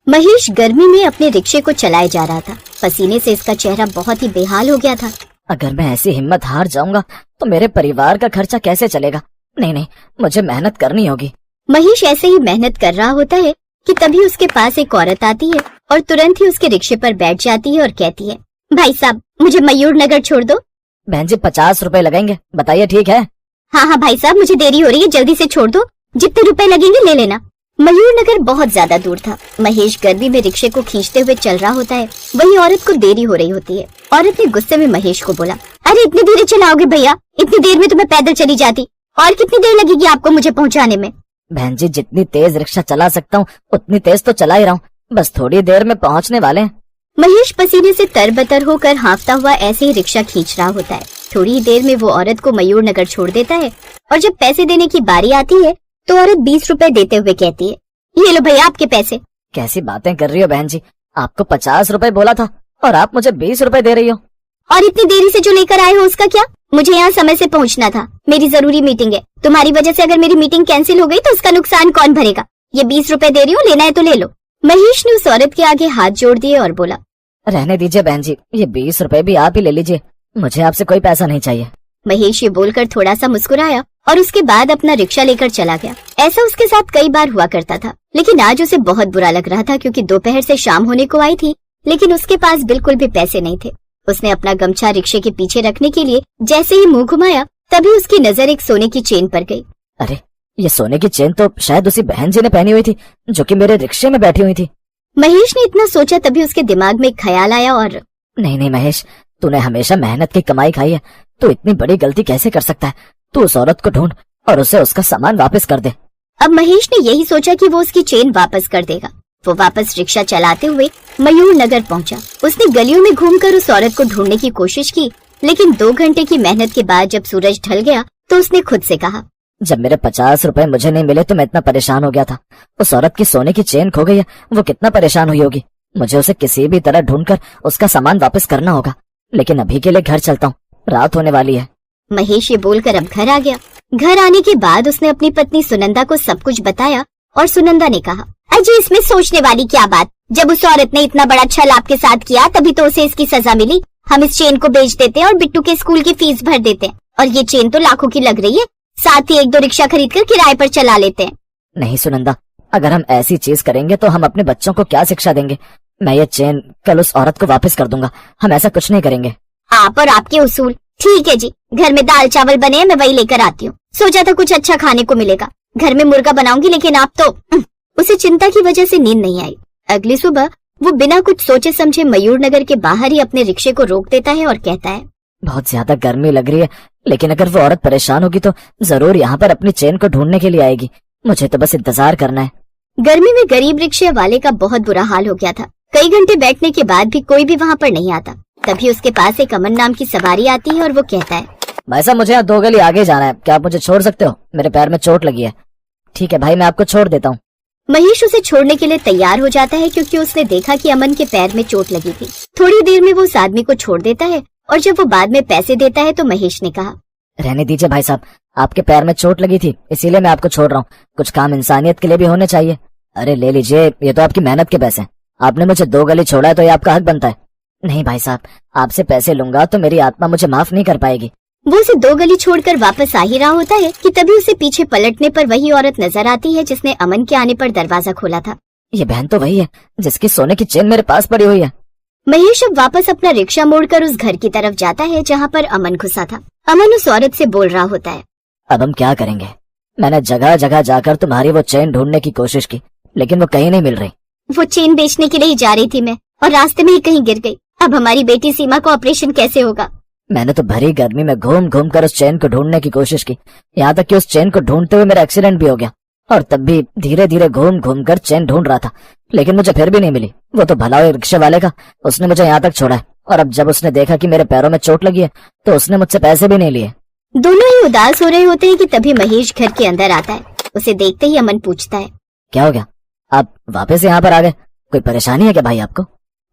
महेश गर्मी में अपने रिक्शे को चलाए जा रहा था। पसीने से इसका चेहरा बहुत ही बेहाल हो गया था। अगर मैं ऐसी हिम्मत हार जाऊंगा तो मेरे परिवार का खर्चा कैसे चलेगा। नहीं नहीं, मुझे मेहनत करनी होगी। महेश ऐसे ही मेहनत कर रहा होता है कि तभी उसके पास एक औरत आती है और तुरंत ही उसके रिक्शे पर बैठ जाती है और कहती है, भाई साहब मुझे मयूर नगर छोड़ दो। बहन जी 50 रुपए लगेंगे, बताइए ठीक है? हाँ भाई साहब, मुझे देरी हो रही है, जल्दी से छोड़ दो, जितने रुपए लगेंगे ले लेना। मयूर नगर बहुत ज्यादा दूर था। महेश गर्मी में रिक्शे को खींचते हुए चल रहा होता है। वही औरत को देरी हो रही होती है। औरत ने गुस्से में महेश को बोला, अरे इतनी धीरे चलाओगे भैया, इतनी देर में तो मैं पैदल चली जाती, और कितनी देर लगेगी आपको मुझे पहुंचाने में? बहन जी जितनी तेज रिक्शा चला सकता हूँ उतनी तेज तो चला ही रहा हूँ, बस थोड़ी देर में पहुँचने वाले हैं। महेश पसीने से तरबतर होकर हांफता हुआ ऐसे ही रिक्शा खींच रहा होता है। थोड़ी ही देर में वो औरत को मयूर नगर छोड़ देता है और जब पैसे देने की बारी आती है तो औरत 20 रुपए देते हुए कहती है, ये लो भैया आपके पैसे। कैसी बातें कर रही हो बहन जी, आपको 50 रुपए बोला था और आप मुझे 20 रुपए दे रही हो। और इतनी देरी से जो लेकर आए हो उसका क्या? मुझे यहाँ समय से पहुँचना था, मेरी जरूरी मीटिंग है। तुम्हारी वजह से अगर मेरी मीटिंग कैंसिल हो गई तो उसका नुकसान कौन भरेगा? ये 20 रुपए दे रही हूँ, लेना है तो ले लो। महेश ने उस औरत के आगे हाथ जोड़ दिए और बोला, रहने दीजिए बहन जी, ये 20 रुपए भी आप ही ले लीजिए, मुझे आपसे कोई पैसा नहीं चाहिए। महेश ये बोलकर थोड़ा सा मुस्कुराया और उसके बाद अपना रिक्शा लेकर चला गया। ऐसा उसके साथ कई बार हुआ करता था, लेकिन आज उसे बहुत बुरा लग रहा था क्योंकि दोपहर से शाम होने को आई थी, लेकिन उसके पास बिल्कुल भी पैसे नहीं थे। उसने अपना गमछा रिक्शे के पीछे रखने के लिए जैसे ही मुंह घुमाया तभी उसकी नजर एक सोने की चेन पर गई। अरे ये सोने की चेन तो शायद उसी बहन जी ने पहनी हुई थी जो कि मेरे रिक्शे में बैठी हुई थी। महेश ने इतना सोचा तभी उसके दिमाग में एक ख्याल आया और नहीं महेश, तूने हमेशा मेहनत की कमाई खाई है, तू इतनी बड़ी गलती कैसे कर सकता है? तू उस औरत को ढूंढ और उसे उसका सामान वापस कर दे। अब महेश ने यही सोचा कि वो उसकी चेन वापस कर देगा। वो वापस रिक्शा चलाते हुए मयूर नगर पहुंचा। उसने गलियों में घूमकर उस औरत को ढूंढने की कोशिश की, लेकिन 2 घंटे की मेहनत के बाद जब सूरज ढल गया तो उसने खुद से कहा, जब मेरे 50 रुपए मुझे नहीं मिले तो मैं इतना परेशान हो गया था। उस औरत की सोने की चेन खो गई है, वो कितना परेशान हुई होगी। मुझे उसे किसी भी तरह ढूंढकर उसका सामान वापस करना होगा, लेकिन अभी के लिए घर चलता हूँ, रात होने वाली है। महेश ये बोलकर अब घर आ गया। घर आने के बाद उसने अपनी पत्नी सुनंदा को सब कुछ बताया और सुनंदा ने कहा, अजय इसमें सोचने वाली क्या बात, जब उस औरत ने इतना बड़ा छल आपके साथ किया तभी तो उसे इसकी सजा मिली। हम इस चेन को बेच देते हैं और बिट्टू के स्कूल की फीस भर देते हैं, और ये चेन तो लाखों की लग रही है, साथ ही 1-2 रिक्शा खरीद कर किराए पर चला लेते हैं। नहीं सुनंदा, अगर हम ऐसी चीज करेंगे तो हम अपने बच्चों को क्या शिक्षा देंगे? मैं ये चेन कल उस औरत को वापस कर दूंगा, हम ऐसा कुछ नहीं करेंगे। आप और आपके उसूल। ठीक है जी, घर में दाल चावल बने हैं, मैं वही लेकर आती हूँ। सोचा था कुछ अच्छा खाने को मिलेगा, घर में मुर्गा बनाऊंगी, लेकिन आप तो। उसे चिंता की वजह से नींद नहीं आई। अगली सुबह वो बिना कुछ सोचे समझे मयूर नगर के बाहर ही अपने रिक्शे को रोक देता है और कहता है, बहुत ज्यादा गर्मी लग रही है, लेकिन अगर वो औरत परेशान होगी तो जरूर यहाँ पर अपनी चेन को ढूंढने के लिए आएगी, मुझे तो बस इंतजार करना है। गर्मी में गरीब रिक्शे वाले का बहुत बुरा हाल हो गया था। कई घंटे बैठने के बाद भी कोई भी वहाँ पर नहीं आता। तभी उसके पास एक अमन नाम की सवारी आती है और वो कहता है, भाई साहब मुझे यहाँ 2 गली आगे जाना है, क्या आप मुझे छोड़ सकते हो? मेरे पैर में चोट लगी है। ठीक है भाई, मैं आपको छोड़ देता हूँ। महेश उसे छोड़ने के लिए तैयार हो जाता है क्योंकि उसने देखा कि अमन के पैर में चोट लगी थी। थोड़ी देर में वो उस आदमी को छोड़ देता है और जब वो बाद में पैसे देता है तो महेश ने कहा, रहने दीजिए भाई साहब, आपके पैर में चोट लगी थी इसीलिए मैं आपको छोड़ रहा हूँ, कुछ काम इंसानियत के लिए भी होने चाहिए। अरे ले लीजिए, ये तो आपकी मेहनत के पैसे हैं, आपने मुझे 2 गली छोड़ा है तो ये आपका हक बनता है। नहीं भाई साहब, आपसे पैसे लूंगा तो मेरी आत्मा मुझे माफ नहीं कर पाएगी। वो उसे 2 गली छोड़कर वापस आ ही रहा होता है कि तभी उसे पीछे पलटने पर वही औरत नजर आती है जिसने अमन के आने पर दरवाजा खोला था। ये बहन तो वही है जिसकी सोने की चेन मेरे पास पड़ी हुई है। महेश अब वापस अपना रिक्शा मोड़कर उस घर की तरफ जाता है जहाँ पर अमन घुसा था। अमन उस औरत से बोल रहा होता है, अब हम क्या करेंगे? मैंने जगह जगह जाकर तुम्हारी वो चेन ढूंढने की कोशिश की, लेकिन वो कहीं नहीं मिल रही। वो चेन बेचने के लिए ही जा रही थी मैं, और रास्ते में ही कहीं गिर गई। अब हमारी बेटी सीमा को ऑपरेशन कैसे होगा? मैंने तो भरी गर्मी में घूम घूम कर उस चेन को ढूंढने की कोशिश की, यहाँ तक कि उस चेन को ढूंढते हुए मेरा एक्सीडेंट भी हो गया, और तब भी धीरे धीरे घूम घूम कर चेन ढूंढ रहा था, लेकिन मुझे फिर भी नहीं मिली। वो तो भला हुआ रिक्शे वाले का, उसने मुझे यहाँ तक छोड़ा है, और अब जब उसने देखा कि मेरे पैरों में चोट लगी है तो उसने मुझसे पैसे भी नहीं लिए। दोनों ही उदास हो रहे होते हैं कि तभी महेश घर के अंदर आता है। उसे देखते ही अमन पूछता है, क्या हो गया, आप वापस यहाँ पर आ गए? कोई परेशानी है क्या भाई आपको?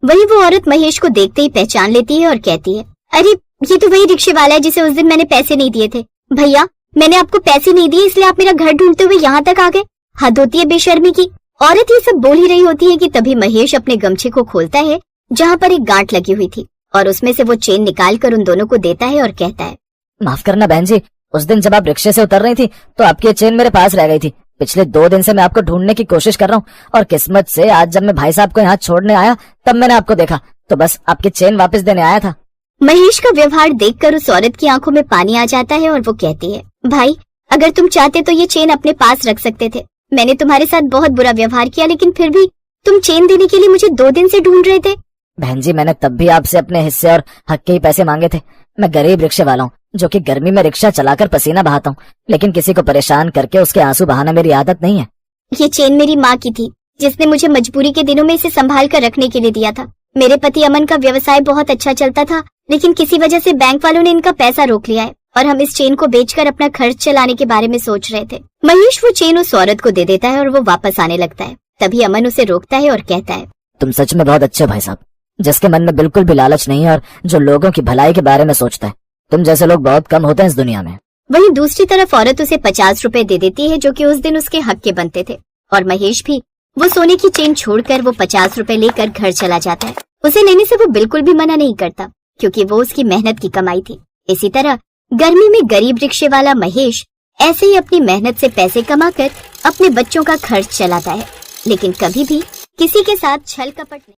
वही वो औरत महेश को देखते ही पहचान लेती है और कहती है, अरे ये तो वही रिक्शे वाला है जिसे उस दिन मैंने पैसे नहीं दिए थे। भैया मैंने आपको पैसे नहीं दिए इसलिए आप मेरा घर ढूंढते हुए यहाँ तक आ गए, हद होती है बेशर्मी की। औरत ये सब बोल ही रही होती है कि तभी महेश अपने गमछे को खोलता है जहाँ पर एक गांठ लगी हुई थी और उसमें से वो चेन निकाल कर उन दोनों को देता है और कहता है, माफ करना बहन जी, उस दिन जब आप रिक्शे से उतर रही थी तो आपकी ये चेन मेरे पास रह गई थी। पिछले 2 दिन से मैं आपको ढूंढने की कोशिश कर रहा हूँ और किस्मत से आज जब मैं भाई साहब को यहाँ छोड़ने आया तब मैंने आपको देखा, तो बस आपकी चेन वापस देने आया था। महेश का व्यवहार देखकर उस औरत की आंखों में पानी आ जाता है और वो कहती है, भाई अगर तुम चाहते तो ये चेन अपने पास रख सकते थे। मैंने तुम्हारे साथ बहुत बुरा व्यवहार किया लेकिन फिर भी तुम चेन देने के लिए मुझे 2 दिन से ढूंढ रहे थे। बहन जी, मैंने तब भी आपसे अपने हिस्से और हक के ही पैसे मांगे थे। मैं गरीब रिक्शे वाला हूँ जो कि गर्मी में रिक्शा चलाकर पसीना बहाता हूँ, लेकिन किसी को परेशान करके उसके आंसू बहाना मेरी आदत नहीं है। ये चेन मेरी माँ की थी जिसने मुझे मजबूरी के दिनों में इसे संभाल कर रखने के लिए दिया था। मेरे पति अमन का व्यवसाय बहुत अच्छा चलता था लेकिन किसी वजह से बैंक वालों ने इनका पैसा रोक लिया है और हम इस चेन को बेचकर अपना खर्च चलाने के बारे में सोच रहे थे। महेश वो चेन उस औरत को दे देता है और वो वापस आने लगता है। तभी अमन उसे रोकता है और कहता है, तुम सच में बहुत अच्छे भाई साहब, जिसके मन में बिल्कुल भी लालच नहीं है और जो लोगों की भलाई के बारे में सोचता है। तुम जैसे लोग बहुत कम होते हैं इस दुनिया में। वहीं दूसरी तरफ औरत उसे 50 रुपए दे देती है जो कि उस दिन उसके हक के बनते थे और महेश भी वो सोने की चेन छोड़कर वो 50 रुपए लेकर घर चला जाता है। उसे लेने से वो बिल्कुल भी मना नहीं करता क्योंकि वो उसकी मेहनत की कमाई थी। इसी तरह गर्मी में गरीब रिक्शे वाला महेश ऐसे ही अपनी मेहनत से पैसे कमाकर अपने बच्चों का खर्च चलाता है, लेकिन कभी भी किसी के साथ छल कपट नहीं।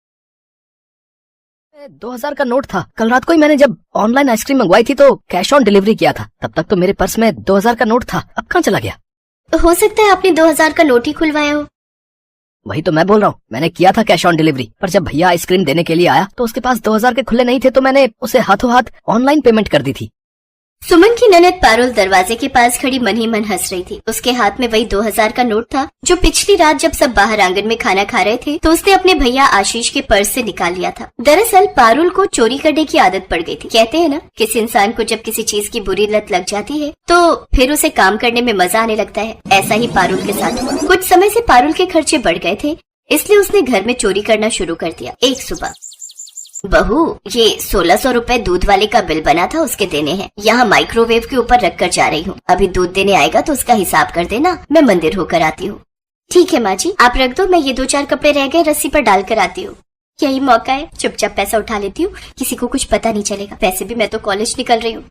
2000 का नोट था। कल रात को ही मैंने जब ऑनलाइन आइसक्रीम मंगवाई थी तो कैश ऑन डिलीवरी किया था। तब तक तो मेरे पर्स में 2000 का नोट था। अब कहाँ चला गया? हो सकता है आपने 2000 का नोट ही खुलवाया हो। वही तो मैं बोल रहा हूँ, मैंने किया था कैश ऑन डिलीवरी, पर जब भैया आइसक्रीम देने के लिए आया तो उसके पास 2000 के खुले नहीं थे तो मैंने उसे हाथों हाथ ऑनलाइन पेमेंट कर दी थी। सुमन की ननद पारुल दरवाजे के पास खड़ी मन ही मन हंस रही थी। उसके हाथ में वही 2000 का नोट था जो पिछली रात जब सब बाहर आंगन में खाना खा रहे थे तो उसने अपने भैया आशीष के पर्स से निकाल लिया था। दरअसल पारुल को चोरी करने की आदत पड़ गई थी। कहते हैं ना, किसी इंसान को जब किसी चीज की बुरी लत लग जाती है तो फिर उसे काम करने में मजा आने लगता है। ऐसा ही पारुल के साथ हुआ। कुछ समय से पारुल के खर्चे बढ़ गए थे, इसलिए उसने घर में चोरी करना शुरू कर दिया। एक सुबह, बहू ये 1600 रुपए दूध वाले का बिल बना था, उसके देने हैं। यहाँ माइक्रोवेव के ऊपर रख कर जा रही हूँ। अभी दूध देने आएगा तो उसका हिसाब कर देना, मैं मंदिर होकर आती हूँ। ठीक है माँ जी, आप रख दो, मैं ये 2-4 कपड़े रह गए रस्सी पर डाल कर आती हूँ। यही मौका है, चुपचाप पैसा उठा लेती हूँ, किसी को कुछ पता नहीं चलेगा। पैसे भी मैं तो कॉलेज निकल रही हूँ।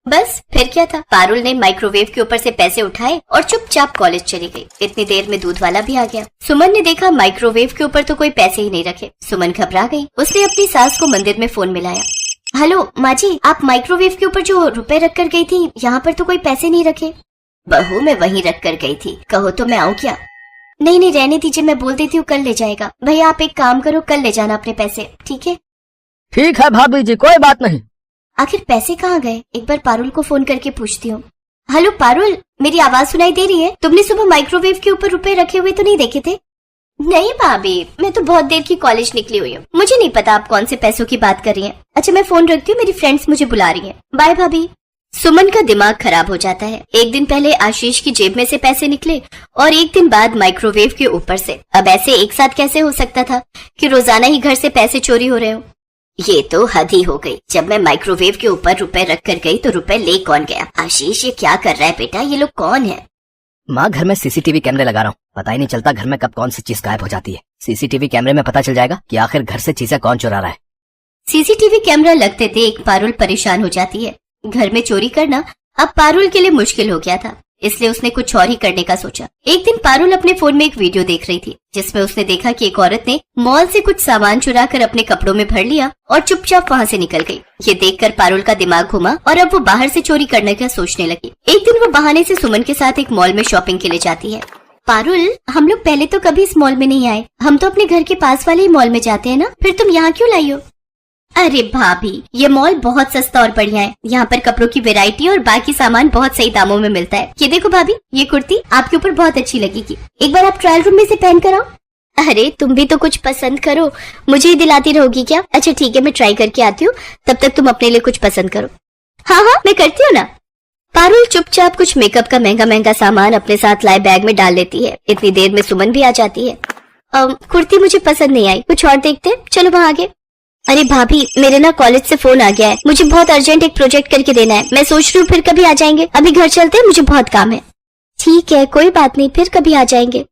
बस फिर क्या था, पारुल ने माइक्रोवेव के ऊपर से पैसे उठाए और चुपचाप कॉलेज चली गई। इतनी देर में दूध वाला भी आ गया। सुमन ने देखा माइक्रोवेव के ऊपर तो कोई पैसे ही नहीं रखे। सुमन घबरा गई। उसने अपनी सास को मंदिर में फोन मिलाया। हेलो माँ जी, आप माइक्रोवेव के ऊपर जो रुपए रख कर गई थी, यहाँ पर तो कोई पैसे नहीं रखे। बहू मैं वहीं रख कर गई थी, कहो तो मैं आऊँ क्या? नहीं नहीं रहने दीजिए, मैं बोल देती हूँ कल ले जाएगा। भैया आप एक काम करो, कल ले जाना अपने पैसे, ठीक है? ठीक है भाभी जी, कोई बात नहीं। आखिर पैसे कहाँ गए? एक बार पारुल को फोन करके पूछती हूँ। हेलो पारुल, मेरी आवाज सुनाई दे रही है? तुमने सुबह माइक्रोवेव के ऊपर रुपए रखे हुए तो नहीं देखे थे? नहीं भाभी, मैं तो बहुत देर की कॉलेज निकली हुई हूँ, मुझे नहीं पता आप कौन से पैसों की बात कर रही हैं। अच्छा मैं फोन रखती हूँ, मेरी फ्रेंड्स मुझे बुला रही हैं। बाय भाभी। सुमन का दिमाग खराब हो जाता है। एक दिन पहले आशीष की जेब में से पैसे निकले और एक दिन बाद माइक्रोवेव के ऊपर से। अब ऐसे एक साथ कैसे हो सकता था कि रोजाना ही घर से पैसे चोरी हो रहे हो? ये तो हद ही हो गई। जब मैं माइक्रोवेव के ऊपर रुपए रख कर गई तो रुपए ले कौन गया? आशीष ये क्या कर रहा है बेटा, ये लोग कौन है? माँ घर में सीसीटीवी कैमरे लगा रहा हूँ, पता ही नहीं चलता घर में कब कौन सी चीज गायब हो जाती है। सीसीटीवी कैमरे में पता चल जाएगा कि आखिर घर से चीजें कौन चुरा रहा है। सीसीटीवी कैमरा लगते देख पारुल परेशान हो जाती है। घर में चोरी करना अब पारुल के लिए मुश्किल हो गया था, इसलिए उसने कुछ और ही करने का सोचा। एक दिन पारुल अपने फोन में एक वीडियो देख रही थी जिसमें उसने देखा कि एक औरत ने मॉल से कुछ सामान चुरा कर अपने कपड़ों में भर लिया और चुपचाप वहाँ से निकल गई। ये देखकर पारुल का दिमाग घुमा और अब वो बाहर से चोरी करने का सोचने लगी। एक दिन वो बहाने से सुमन के साथ एक मॉल में शॉपिंग के लिए जाती है। पारुल, हम लोग पहले तो कभी इस मॉल में नहीं आए, हम तो अपने घर के पास वाले ही मॉल में जाते हैं ना, फिर तुम यहाँ क्यों लाई हो? अरे भाभी, ये मॉल बहुत सस्ता और बढ़िया है। यहाँ पर कपड़ों की वैरायटी और बाकी सामान बहुत सही दामों में मिलता है। ये देखो भाभी, ये कुर्ती आपके ऊपर बहुत अच्छी लगेगी, एक बार आप ट्रायल रूम में से पहन कर आओ। अरे तुम भी तो कुछ पसंद करो, मुझे ही दिलाती रहोगी क्या? अच्छा ठीक है, मैं ट्राई करके आती हूँ, तब तक तुम अपने लिए कुछ पसंद करो। हाँ हाँ मैं करती हूँ ना। पारुल चुपचाप कुछ मेकअप का महंगा महंगा सामान अपने साथ लाए बैग में डाल लेती है। इतनी देर में सुमन भी आ जाती है। कुर्ती मुझे पसंद नहीं आई, कुछ और देखते, चलो वहाँ आगे। अरे भाभी, मेरे ना कॉलेज से फोन आ गया है, मुझे बहुत अर्जेंट एक प्रोजेक्ट करके देना है। मैं सोच रही हूँ फिर कभी आ जाएंगे, अभी घर चलते हैं, मुझे बहुत काम है। ठीक है कोई बात नहीं, फिर कभी आ जाएंगे।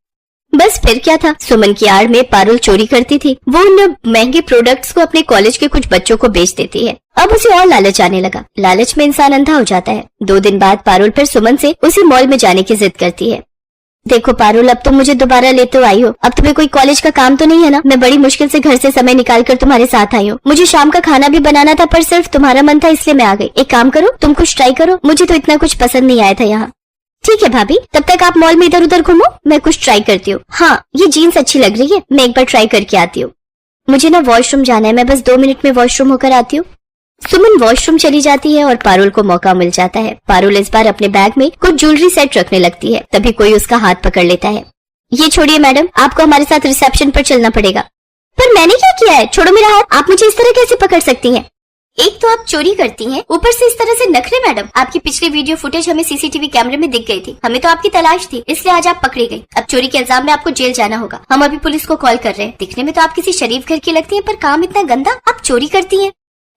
बस फिर क्या था, सुमन की आड़ में पारुल चोरी करती थी। वो उन महंगे प्रोडक्ट्स को अपने कॉलेज के कुछ बच्चों को बेच देती है। अब उसे और लालच आने लगा। लालच में इंसान अंधा हो जाता है। 2 दिन बाद पारुल फिर सुमन से उसी मॉल में जाने की जिद करती है। देखो पारुल, अब तुम मुझे दोबारा लेते हो आई हो। अब तुम्हें कोई कॉलेज का काम तो नहीं है ना? मैं बड़ी मुश्किल से घर से समय निकाल कर तुम्हारे साथ आई हूँ। मुझे शाम का खाना भी बनाना था, पर सिर्फ तुम्हारा मन था इसलिए मैं आ गई। एक काम करो, तुम कुछ ट्राई करो। मुझे तो इतना कुछ पसंद नहीं आया था यहाँ। ठीक है भाभी, तब तक आप मॉल में इधर उधर घूमो, मैं कुछ ट्राई करती हूँ। हाँ, ये जीन्स अच्छी लग रही है, मैं एक बार ट्राई करके आती हूँ। मुझे ना वॉशरूम जाना है, मैं बस 2 मिनट में वॉशरूम होकर आती हूँ। सुमन वॉशरूम चली जाती है और पारुल को मौका मिल जाता है। पारुल इस बार अपने बैग में कुछ ज्वेलरी सेट रखने लगती है। तभी कोई उसका हाथ पकड़ लेता है। ये छोड़िए मैडम, आपको हमारे साथ रिसेप्शन पर चलना पड़ेगा। पर मैंने क्या किया है? छोड़ो मेरा हाथ। आप मुझे इस तरह कैसे पकड़ सकती हैं? एक तो आप चोरी करती हैं, ऊपर से इस तरह से नखरे। मैडम, आपकी पिछली वीडियो फुटेज हमें सीसीटीवी कैमरे में दिख गई थी। हमें तो आपकी तलाश थी, इसलिए आज आप पकड़ी गई। अब चोरी के इल्जाम में आपको जेल जाना होगा। हम अभी पुलिस को कॉल कर रहे हैं। दिखने में तो आप किसी शरीफ घर की लगती हैं, पर काम इतना गंदा। आप चोरी करती हैं।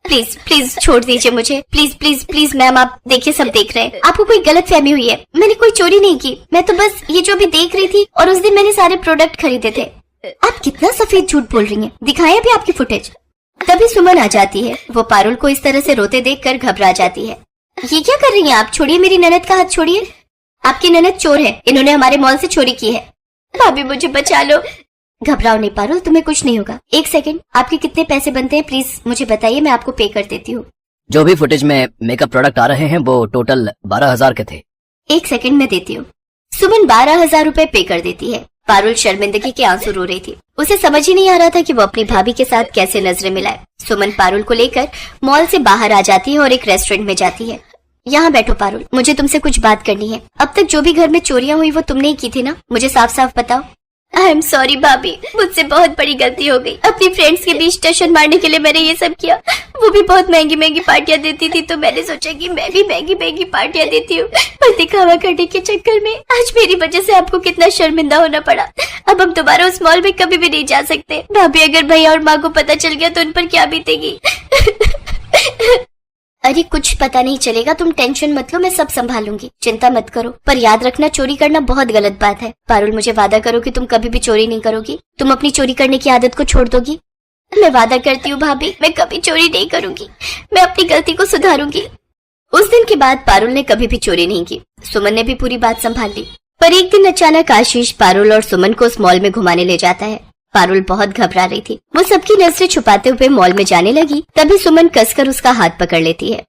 प्लीज प्लीज छोड़ दीजिए मुझे। प्लीज प्लीज प्लीज मैम, आप देखिए, सब देख रहे हैं। आपको कोई गलत फहमी हुई है। मैंने कोई चोरी नहीं की। मैं तो बस ये जो भी देख रही थी, और उस दिन मैंने सारे प्रोडक्ट खरीदे थे। आप कितना सफेद झूठ बोल रही हैं। दिखाएं अभी आपकी फुटेज। तभी सुमन आ जाती है। वो पारुल को इस तरह से रोते देखकर घबरा जाती है। ये क्या कर रही हैं आप? छोड़िए मेरी ननद का हाथ, छोड़िए। आपकी ननद चोर है, इन्होंने हमारे मॉल से चोरी की है। भाभी मुझे बचा लो। घबराओ नहीं पारुल, तुम्हें कुछ नहीं होगा। 1 सेकंड, आपके कितने पैसे बनते हैं प्लीज मुझे बताइए, मैं आपको पे कर देती हूँ। जो भी फुटेज में मेकअप प्रोडक्ट आ रहे हैं वो टोटल 12,000 के थे। 1 सेकंड में देती हूँ। सुमन 12,000 रूपए पे कर देती है। पारुल शर्मिंदगी के आंसू रो रही थी। उसे समझ ही नहीं आ रहा था कि वो अपनी भाभी के साथ कैसे नजरें मिलाए। सुमन पारुल को लेकर मॉल से बाहर आ जाती है और एक रेस्टोरेंट में जाती है। यहाँ बैठो पारुल, मुझे तुमसे कुछ बात करनी है। अब तक जो भी घर में चोरियां हुई वो तुमने ही की थी ना? मुझे साफ साफ बताओ। आई एम सॉरी भाभी, मुझसे बहुत बड़ी गलती हो गई। अपनी फ्रेंड्स के बीच टशन मारने के लिए मैंने ये सब किया। वो भी बहुत महंगी महंगी पार्टियां देती थी, तो मैंने सोचा कि मैं भी महंगी महंगी पार्टियां देती हूँ। पर दिखावा करने के चक्कर में आज मेरी वजह से आपको कितना शर्मिंदा होना पड़ा। अब हम दोबारा उस मॉल में कभी भी नहीं जा सकते। भाभी, अगर भैया और माँ को पता चल गया तो उन पर क्या बीतेगी? अरे कुछ पता नहीं चलेगा, तुम टेंशन मत लो, मैं सब संभालूंगी, चिंता मत करो। पर याद रखना, चोरी करना बहुत गलत बात है। पारुल, मुझे वादा करो कि तुम कभी भी चोरी नहीं करोगी। तुम अपनी चोरी करने की आदत को छोड़ दोगी? मैं वादा करती हूँ भाभी, मैं कभी चोरी नहीं करूंगी। मैं अपनी गलती को सुधारूंगी। उस दिन के बाद पारुल ने कभी भी चोरी नहीं की। सुमन ने भी पूरी बात संभाल ली। पर एक दिन अचानक आशीष पारुल और सुमन को उस मॉल में घुमाने ले जाता है। पारुल बहुत घबरा रही थी। वो सबकी नजरें छुपाते हुए मॉल में जाने लगी। तभी सुमन कसकर उसका हाथ पकड़ लेती है।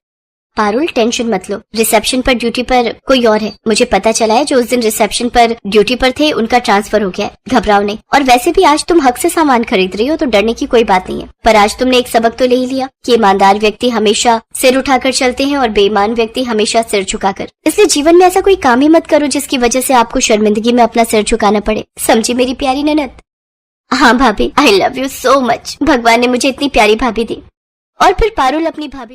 पारुल, टेंशन मत लो, रिसेप्शन पर ड्यूटी पर कोई और है। मुझे पता चला है जो उस दिन रिसेप्शन पर ड्यूटी पर थे उनका ट्रांसफर हो गया है। घबराओ नहीं। और वैसे भी आज तुम हक से सामान खरीद रही हो तो डरने की कोई बात नहीं है। पर आज तुमने एक सबक तो ले ही लिया कि ईमानदार व्यक्ति हमेशा सिर उठाकर चलते हैं और बेईमान व्यक्ति हमेशा सिर झुकाकर। इसलिए जीवन में ऐसा कोई काम ही मत करो जिसकी वजह से आपको शर्मिंदगी में अपना सिर झुकाना पड़े। समझी मेरी प्यारी ननद? हाँ भाभी, I love you so much. भगवान ने मुझे इतनी प्यारी भाभी दी। और फिर पारुल अपनी भाभी